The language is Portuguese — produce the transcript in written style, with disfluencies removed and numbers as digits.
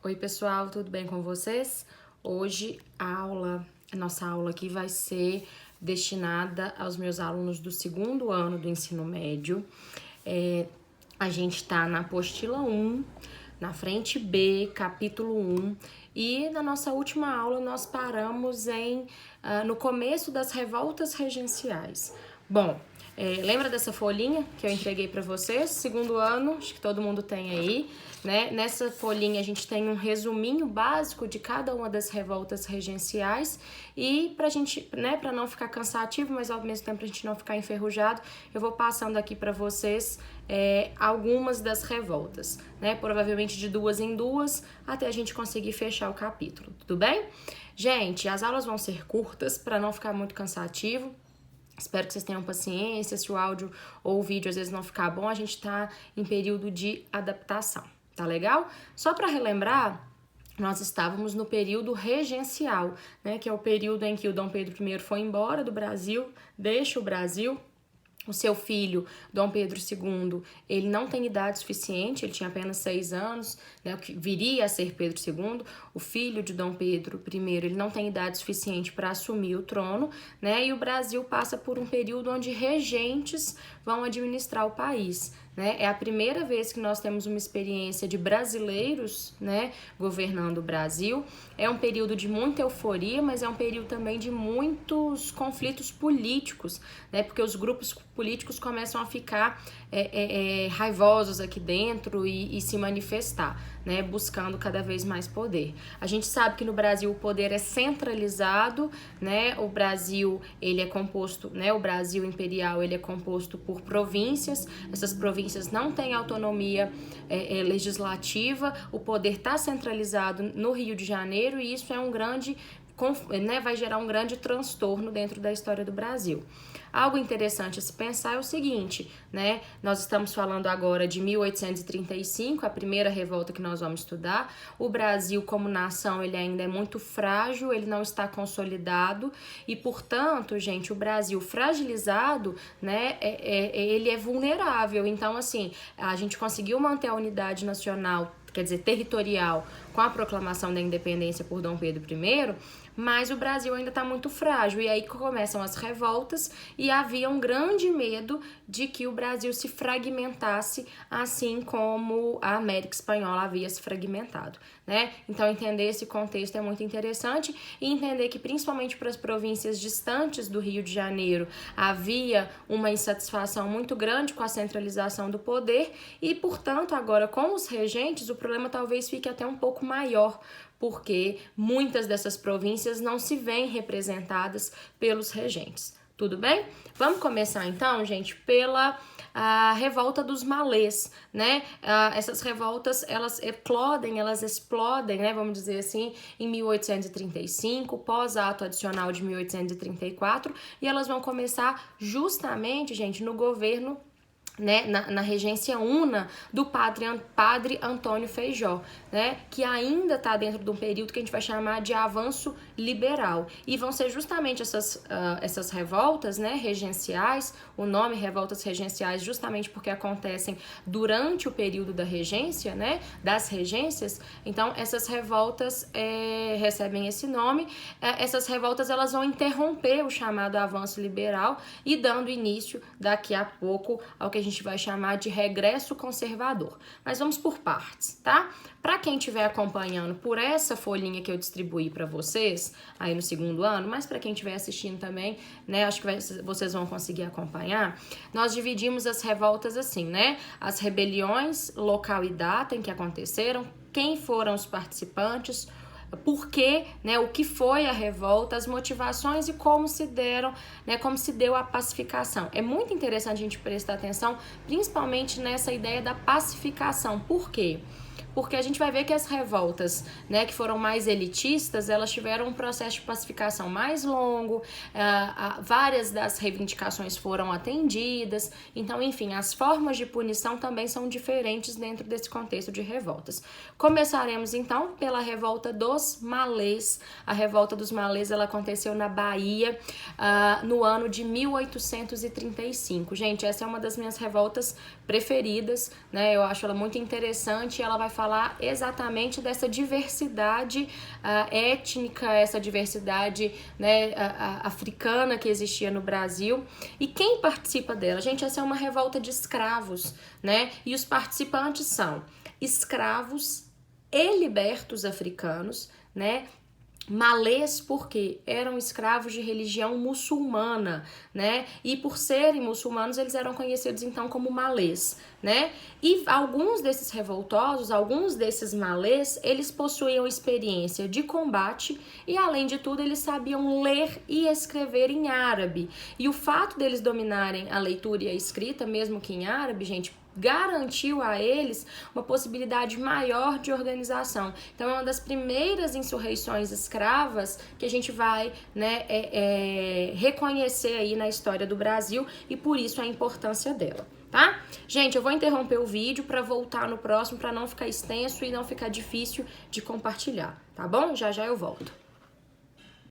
Oi pessoal, tudo bem com vocês? Hoje a nossa aula aqui vai ser destinada aos meus alunos do segundo ano do ensino médio. A gente está na apostila 1, na frente B, capítulo 1, e na nossa última aula nós paramos no começo das revoltas regenciais. Bom, lembra dessa folhinha que eu entreguei para vocês? Segundo ano, acho que todo mundo tem aí, né? Nessa folhinha a gente tem um resuminho básico de cada uma das revoltas regenciais e pra gente, né, para não ficar cansativo, mas ao mesmo tempo a gente não ficar enferrujado, eu vou passando aqui para vocês algumas das revoltas, né? Provavelmente de duas em duas, até a gente conseguir fechar o capítulo, tudo bem? Gente, as aulas vão ser curtas para não ficar muito cansativo. Espero que vocês tenham paciência, se o áudio ou o vídeo às vezes não ficar bom, a gente tá em período de adaptação, tá legal? Só para relembrar, nós estávamos no período regencial, né, que é o período em que o Dom Pedro I foi embora do Brasil, deixa o Brasil. O seu filho, Dom Pedro II, ele não tem idade suficiente, ele tinha apenas 6 anos, né, o que viria a ser Pedro II. O filho de Dom Pedro I, ele não tem idade suficiente para assumir o trono, né, e o Brasil passa por um período onde regentes vão administrar o país. Né? É a primeira vez que nós temos uma experiência de brasileiros, né, governando o Brasil. É um período de muita euforia, mas é um período também de muitos conflitos políticos, né, porque os grupos políticos começam a ficar raivosos aqui dentro e se manifestar, né, buscando cada vez mais poder. A gente sabe que no Brasil o poder é centralizado, né, o Brasil ele é composto, né, o Brasil imperial ele é composto por províncias, essas províncias não têm autonomia legislativa, o poder está centralizado no Rio de Janeiro e isso é um grande, né, vai gerar um grande transtorno dentro da história do Brasil. Algo interessante a se pensar é o seguinte, né? Nós estamos falando agora de 1835, a primeira revolta que nós vamos estudar. O Brasil, como nação, ele ainda é muito frágil, ele não está consolidado e, portanto, gente, o Brasil fragilizado, né, ele é vulnerável. Então, assim, a gente conseguiu manter a unidade nacional, quer dizer, territorial, com a proclamação da independência por Dom Pedro I, mas o Brasil ainda está muito frágil, e aí começam as revoltas e havia um grande medo de que o Brasil se fragmentasse, assim como a América Espanhola havia se fragmentado, né? Então entender esse contexto é muito interessante e entender que principalmente para as províncias distantes do Rio de Janeiro havia uma insatisfação muito grande com a centralização do poder e, portanto, agora com os regentes o problema talvez fique até um pouco maior, porque muitas dessas províncias não se veem representadas pelos regentes. Tudo bem? Vamos começar então, gente, pela revolta dos malês, né? Essas revoltas, elas eclodem, elas explodem, né? Vamos dizer assim, em 1835, pós-ato adicional de 1834, e elas vão começar justamente, gente, no governo, né, na regência una do padre Antônio Feijó, né, que ainda está dentro de um período que a gente vai chamar de avanço liberal. E vão ser justamente essas revoltas, né, regenciais, o nome revoltas regenciais justamente porque acontecem durante o período da regência, né, das regências. Então, essas revoltas recebem esse nome. Essas revoltas elas vão interromper o chamado avanço liberal e dando início daqui a pouco ao que a gente vai chamar de regresso conservador. Mas vamos por partes, tá? Para quem estiver acompanhando por essa folhinha que eu distribuí para vocês aí no segundo ano, mas para quem estiver assistindo também, né, acho que vocês vão conseguir acompanhar, nós dividimos as revoltas assim, né? As rebeliões, local e data em que aconteceram, quem foram os participantes, por quê, né, o que foi a revolta, as motivações e como se deram, né, como se deu a pacificação. É muito interessante a gente prestar atenção, principalmente nessa ideia da pacificação. Por quê? Porque a gente vai ver que as revoltas, né, que foram mais elitistas, elas tiveram um processo de pacificação mais longo, várias das reivindicações foram atendidas, então, enfim, as formas de punição também são diferentes dentro desse contexto de revoltas. Começaremos, então, pela revolta dos malês. A revolta dos malês, ela aconteceu na Bahia no ano de 1835. Gente, essa é uma das minhas revoltas preferidas, né? Eu acho ela muito interessante e ela vai falar exatamente dessa diversidade étnica, essa diversidade, né, africana que existia no Brasil. E quem participa dela? Gente, essa é uma revolta de escravos, né? E os participantes são escravos e libertos africanos, né? Malês porque eram escravos de religião muçulmana, né? E por serem muçulmanos, eles eram conhecidos então como malês, né? E alguns desses revoltosos, alguns desses malês, eles possuíam experiência de combate e, além de tudo, eles sabiam ler e escrever em árabe. E o fato deles dominarem a leitura e a escrita, mesmo que em árabe, gente, garantiu a eles uma possibilidade maior de organização. Então, é uma das primeiras insurreições escravas que a gente vai, né, reconhecer aí na história do Brasil e por isso a importância dela, tá? Gente, eu vou interromper o vídeo para voltar no próximo, para não ficar extenso e não ficar difícil de compartilhar, tá bom? Já já eu volto.